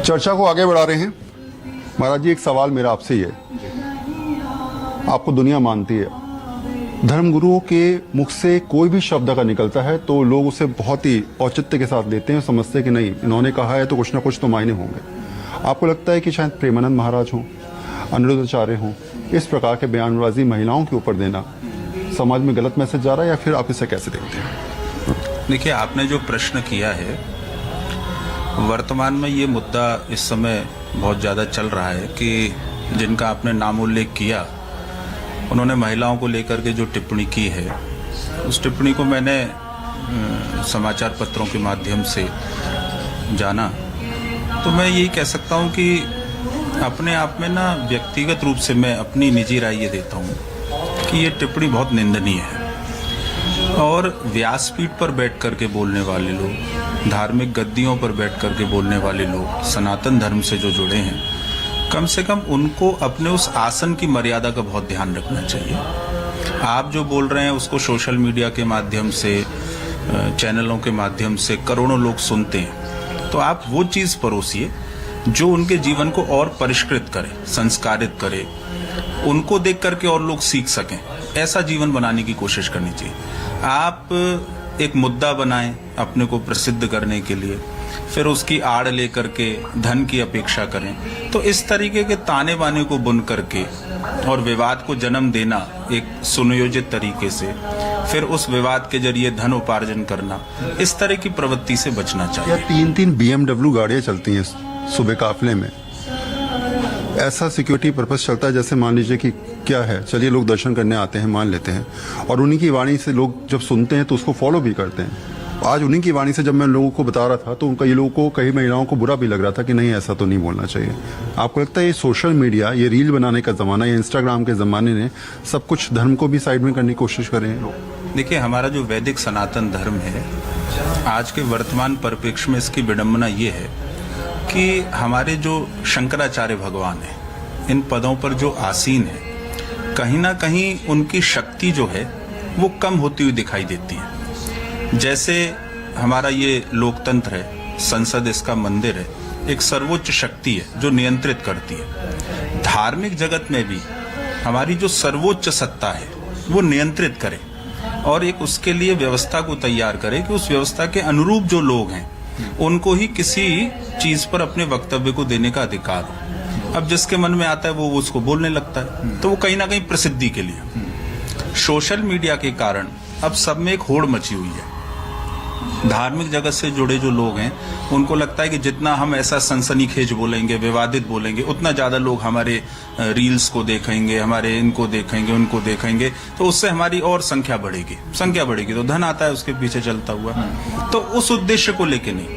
चर्चा को आगे बढ़ा रहे हैं। महाराज जी, एक सवाल मेरा आपसे ही है। आपको दुनिया मानती है, धर्मगुरुओं के मुख से कोई भी शब्द अगर निकलता है तो लोग उसे बहुत ही औचित्य के साथ लेते हैं, समझते हैं कि नहीं, इन्होंने कहा है तो कुछ ना कुछ तो मायने होंगे। आपको लगता है कि शायद प्रेमानंद महाराज हों, अनिरुद्धाचार्य हों, इस प्रकार के बयानबाजी महिलाओं के ऊपर देना समाज में गलत मैसेज जा रहा है, या फिर आप इसे कैसे देखते हैं? देखिए, आपने जो प्रश्न किया है, वर्तमान में ये मुद्दा इस समय बहुत ज़्यादा चल रहा है कि जिनका आपने नाम उल्लेख किया, उन्होंने महिलाओं को लेकर के जो टिप्पणी की है, उस टिप्पणी को मैंने समाचार पत्रों के माध्यम से जाना, तो मैं यही कह सकता हूँ कि अपने आप में ना व्यक्तिगत रूप से मैं अपनी निजी राय ये देता हूँ कि ये टिप्पणी बहुत निंदनीय है। और व्यासपीठ पर बैठ करके बोलने वाले लोग, धार्मिक गद्दियों पर बैठ करके बोलने वाले लोग, सनातन धर्म से जो जुड़े हैं, कम से कम उनको अपने उस आसन की मर्यादा का बहुत ध्यान रखना चाहिए। आप जो बोल रहे हैं उसको सोशल मीडिया के माध्यम से, चैनलों के माध्यम से करोड़ों लोग सुनते हैं, तो आप वो चीज़ परोसिए जो उनके जीवन को और परिष्कृत करे, संस्कारित करे, उनको देख करके और लोग सीख सकें। ऐसा जीवन बनाने की कोशिश करनी चाहिए। आप एक मुद्दा बनाएं अपने को प्रसिद्ध करने के लिए, फिर उसकी आड़ लेकर के धन की अपेक्षा करें, तो इस तरीके के ताने बाने को बुन करके और विवाद को जन्म देना एक सुनियोजित तरीके से, फिर उस विवाद के जरिए धन उपार्जन करना, इस तरह की प्रवृत्ति से बचना चाहिए। 3-3 BMW गाड़ियां चलती हैं सुबह काफिले में, ऐसा सिक्योरिटी पर्पस चलता है जैसे मान लीजिए कि क्या है, चलिए लोग दर्शन करने आते हैं, मान लेते हैं, और उन्हीं की वाणी से लोग जब सुनते हैं तो उसको फॉलो भी करते हैं। आज उन्हीं की वाणी से जब मैं लोगों को बता रहा था तो कई लोगों को, कई महिलाओं को बुरा भी लग रहा था कि नहीं, ऐसा तो नहीं बोलना चाहिए। आपको लगता है ये सोशल मीडिया, ये रील बनाने का जमाना, ये इंस्टाग्राम के जमाने ने सब कुछ धर्म को भी साइड में करने की कोशिश करें लोग? देखिए, हमारा जो वैदिक सनातन धर्म है, आज के वर्तमान परिप्रेक्ष्य में इसकी विडंबना ये है कि हमारे जो शंकराचार्य भगवान है, इन पदों पर जो आसीन है, कहीं ना कहीं उनकी शक्ति जो है वो कम होती हुई दिखाई देती है। जैसे हमारा ये लोकतंत्र है, संसद इसका मंदिर है, एक सर्वोच्च शक्ति है जो नियंत्रित करती है। धार्मिक जगत में भी हमारी जो सर्वोच्च सत्ता है वो नियंत्रित करे और एक उसके लिए व्यवस्था को तैयार करे कि उस व्यवस्था के अनुरूप जो लोग हैं उनको ही किसी चीज पर अपने वक्तव्य को देने का अधिकार हो। अब जिसके मन में आता है वो उसको बोलने लगता है, तो वो कहीं ना कहीं प्रसिद्धि के लिए। सोशल मीडिया के कारण अब सब में एक होड़ मची हुई है। धार्मिक जगत से जुड़े जो लोग हैं उनको लगता है कि जितना हम ऐसा सनसनीखेज बोलेंगे, विवादित बोलेंगे, उतना ज्यादा लोग हमारे रील्स को देखेंगे, हमारे इनको देखेंगे, उनको देखेंगे, तो उससे हमारी और संख्या बढ़ेगी। संख्या बढ़ेगी तो धन आता है उसके पीछे चलता हुआ। तो उस उद्देश्य को लेके नहीं,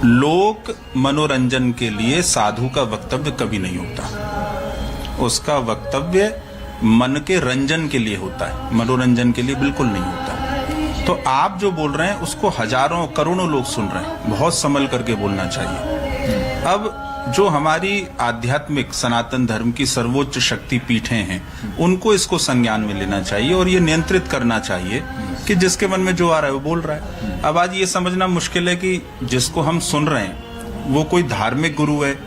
लोक मनोरंजन के लिए साधु का वक्तव्य कभी नहीं होता। उसका वक्तव्य मन के रंजन के लिए होता है, मनोरंजन के लिए बिल्कुल नहीं होता। तो आप जो बोल रहे हैं उसको हजारों करोड़ों लोग सुन रहे हैं, बहुत संभल करके बोलना चाहिए। अब जो हमारी आध्यात्मिक सनातन धर्म की सर्वोच्च शक्ति पीठें हैं, उनको इसको संज्ञान में लेना चाहिए और ये नियंत्रित करना चाहिए कि जिसके मन में जो आ रहा है वो बोल रहा है। अब आज ये समझना मुश्किल है कि जिसको हम सुन रहे हैं वो कोई धार्मिक गुरु है,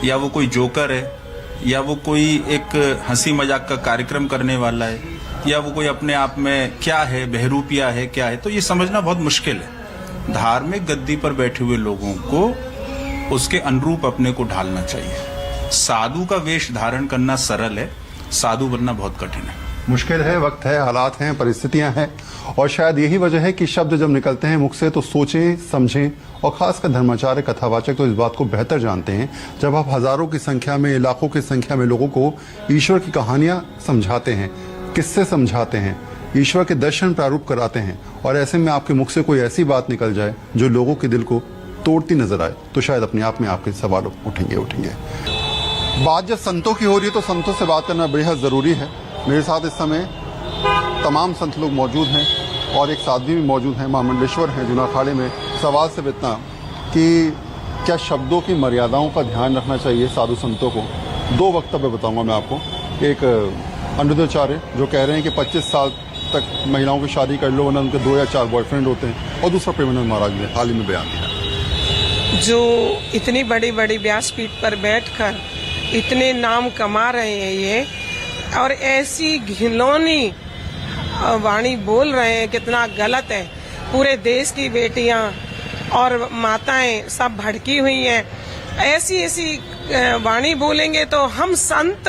या वो कोई जोकर है, या वो कोई एक हंसी मजाक का कार्यक्रम करने वाला है, या वो कोई अपने आप में क्या है, बहरूपिया है, क्या है, तो ये समझना बहुत मुश्किल है। धार्मिक गद्दी पर बैठे हुए लोगों को उसके अनुरूप अपने को ढालना चाहिए। साधु का वेश धारण करना सरल है, साधु बनना बहुत कठिन है। मुश्किल है, वक्त है, हालात हैं, परिस्थितियां हैं, और शायद यही वजह है कि शब्द जब निकलते हैं मुख से तो सोचें, समझें, और खासकर धर्माचार्य, कथावाचक तो इस बात को बेहतर जानते हैं। जब आप हजारों की संख्या में, लाखों की संख्या में लोगों को ईश्वर की कहानियां समझाते हैं, किस्से समझाते हैं, ईश्वर के दर्शन प्रारूप कराते हैं, और ऐसे में आपके मुख से कोई ऐसी बात निकल जाए जो लोगों के दिल को तोड़ती नजर आए, तो शायद अपने आप में आपके सवाल उठेंगे। बात जब संतों की हो रही है तो संतों से बात करना बेहद जरूरी है। मेरे साथ इस समय तमाम संत लोग मौजूद हैं और एक साध्वी भी मौजूद हैं, मां मंडलेश्वर हैं जूना अखाड़े में। सवाल से इतना कि क्या शब्दों की मर्यादाओं का ध्यान रखना चाहिए साधु संतों को? 2 वक्तव्य बताऊंगा मैं आपको। एक अनिरुद्धाचार्य जो कह रहे हैं कि 25 साल तक महिलाओं की शादी कर लो वरना उनके 2 या 4 बॉयफ्रेंड होते हैं, और दूसरा प्रेमानंद महाराज ने हाल ही में बयान दिया। जो इतनी बड़ी बड़ी व्यासपीठ पर बैठकर इतने नाम कमा रहे हैं ये, और ऐसी घिनौनी वाणी बोल रहे हैं, कितना गलत है। पूरे देश की बेटियां और माताएं सब भड़की हुई हैं। ऐसी ऐसी वाणी बोलेंगे तो हम संत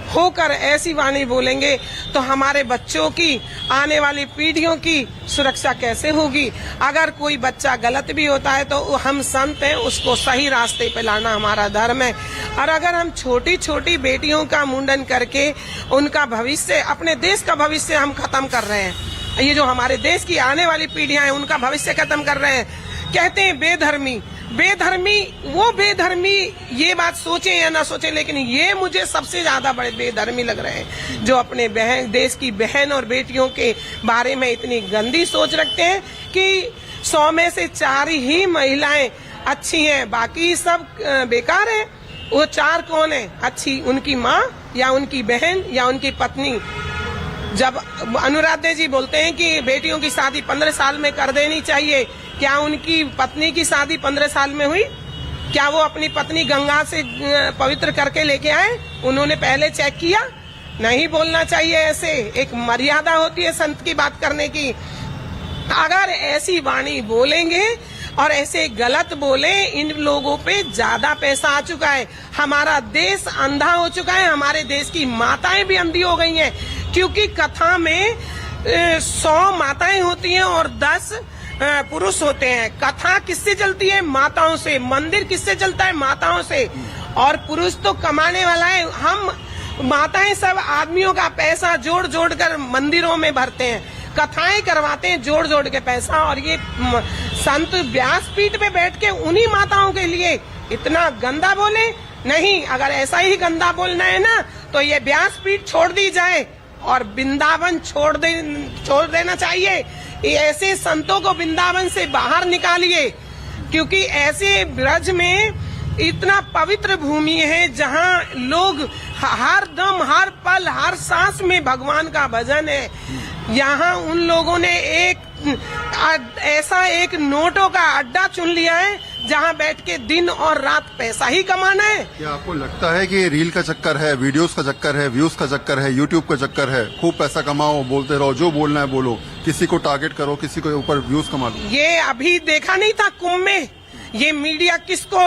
होकर ऐसी वाणी बोलेंगे तो हमारे बच्चों की, आने वाली पीढ़ियों की सुरक्षा कैसे होगी। अगर कोई बच्चा गलत भी होता है तो हम संत हैं, उसको सही रास्ते पे लाना हमारा धर्म है। और अगर हम छोटी छोटी बेटियों का मुंडन करके उनका भविष्य, अपने देश का भविष्य हम खत्म कर रहे हैं, ये जो हमारे देश की आने वाली पीढ़ियां हैं उनका भविष्य खत्म कर रहे हैं। कहते हैं बेधर्मी, बेधर्मी, वो बेधर्मी ये बात सोचे या ना सोचे, लेकिन ये मुझे सबसे ज्यादा बड़े बेधर्मी लग रहे हैं जो अपने देश की बहन और बेटियों के बारे में इतनी गंदी सोच रखते हैं कि 100 में से 4 ही महिलाएं अच्छी हैं, बाकी सब बेकार हैं। वो 4 कौन है अच्छी? उनकी माँ या उनकी बहन या उनकी पत्नी। जब अनुराधा जी बोलते हैं कि बेटियों की शादी 15 साल में कर देनी चाहिए, क्या उनकी पत्नी की शादी 15 साल में हुई? क्या वो अपनी पत्नी गंगा से पवित्र करके लेके आए? उन्होंने पहले चेक किया? नहीं बोलना चाहिए ऐसे, एक मर्यादा होती है संत की बात करने की। अगर ऐसी वाणी बोलेंगे और ऐसे गलत बोले, इन लोगों पे ज्यादा पैसा आ चुका है, हमारा देश अंधा हो चुका है, हमारे देश की माताएं भी अंधी हो गई हैं, क्योंकि कथा में 100 माताएं होती हैं और 10 पुरुष होते हैं। कथा किससे चलती है? माताओं से। मंदिर किससे चलता है? माताओं से। और पुरुष तो कमाने वाला है। हम माताएं सब आदमियों का पैसा जोड़ जोड़ कर मंदिरों में भरते हैं, कथाएं करवाते हैं जोड़ जोड़ के पैसा, और ये संत व्यासपीठ पे बैठ के उन्हीं माताओं के लिए इतना गंदा बोले। नहीं, अगर ऐसा ही गंदा बोलना है ना तो ये व्यासपीठ छोड़ दी जाए और वृंदावन छोड़ देना चाहिए। ऐसे संतों को वृंदावन से बाहर निकालिए, क्योंकि ऐसे ब्रज में इतना पवित्र भूमि है जहाँ लोग हर दम, हर पल, हर सांस में भगवान का भजन है। यहाँ उन लोगों ने ऐसा एक नोटों का अड्डा चुन लिया है जहाँ बैठ के दिन और रात पैसा ही कमाना है। क्या आपको लगता है कि रील का चक्कर है, वीडियोस का चक्कर है, व्यूज का चक्कर है, यूट्यूब का चक्कर है? खूब पैसा कमाओ, बोलते रहो, जो बोलना है बोलो, किसी को टारगेट करो, किसी को ऊपर व्यूज कमा लो। ये अभी देखा नहीं था कुंभ में, ये मीडिया किसको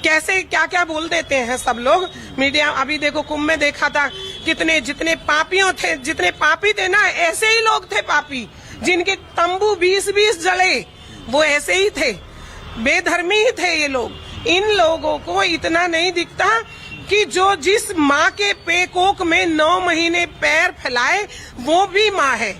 कैसे क्या क्या बोल देते हैं सब लोग। मीडिया अभी देखो, कुंभ में देखा था कितने, जितने पापियों थे, जितने पापी थे ना, ऐसे ही लोग थे पापी, जिनके तंबू 20-20 जले, वो ऐसे ही थे, बेधर्मी ही थे ये लोग। इन लोगों को इतना नहीं दिखता कि जो जिस माँ के पेकोक में 9 महीने पैर फैलाए वो भी माँ है,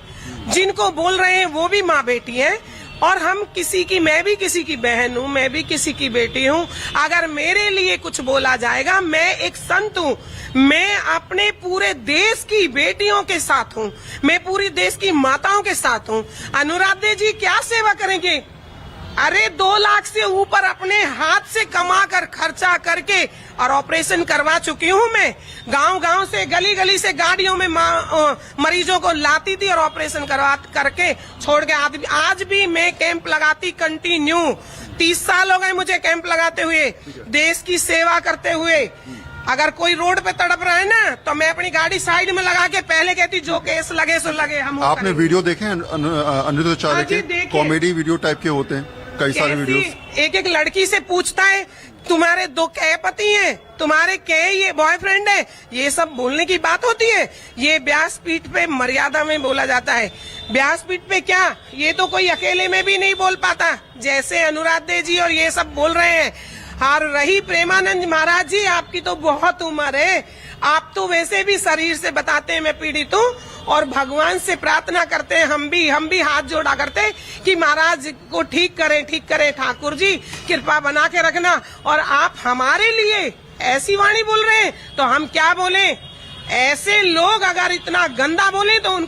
जिनको बोल रहे हैं वो भी माँ बेटी है। और हम किसी की, मैं भी किसी की बहन हूँ, मैं भी किसी की बेटी हूँ। अगर मेरे लिए कुछ बोला जाएगा, मैं एक संत हूँ, मैं अपने पूरे देश की बेटियों के साथ हूँ, मैं पूरी देश की माताओं के साथ हूँ। अनुराधा जी क्या सेवा करेंगे? अरे 2 लाख से ऊपर अपने हाथ से कमा कर खर्चा करके और ऑपरेशन करवा चुकी हूँ मैं। गांव गांव से, गली गली से गाड़ियों में मरीजों को लाती थी और ऑपरेशन करवा करके छोड़ के आज भी मैं कैंप लगाती कंटिन्यू। 30 साल हो गए मुझे कैंप लगाते हुए, देश की सेवा करते हुए। अगर कोई रोड पे तड़प रहा है ना तो मैं अपनी गाड़ी साइड में लगा के पहले कहती जो केस लगे सो लगे। हम आपने वीडियो देखे अनुराधा के? कॉमेडी वीडियो टाइप के होते हैं कई सारे वीडियोस। एक लड़की से पूछता है तुम्हारे 2 कै पति हैं, तुम्हारे कै ये बॉयफ्रेंड है, ये सब बोलने की बात होती है? ये व्यासपीठ पे मर्यादा में बोला जाता है। व्यासपीठ पे क्या, ये तो कोई अकेले में भी नहीं बोल पाता जैसे अनुराधा जी और ये सब बोल रहे हैं। और रही प्रेमानंद महाराज जी, आपकी तो बहुत उम्र है, आप तो वैसे भी शरीर से बताते हैं मैं पीड़ित हूँ, और भगवान से प्रार्थना करते हैं, हम भी हाथ जोड़ा करते हैं कि महाराज को ठीक करें ठाकुर जी, कृपा बना के रखना। और आप हमारे लिए ऐसी वाणी बोल रहे हैं तो हम क्या बोलें? ऐसे लोग अगर इतना गंदा बोले तो उनको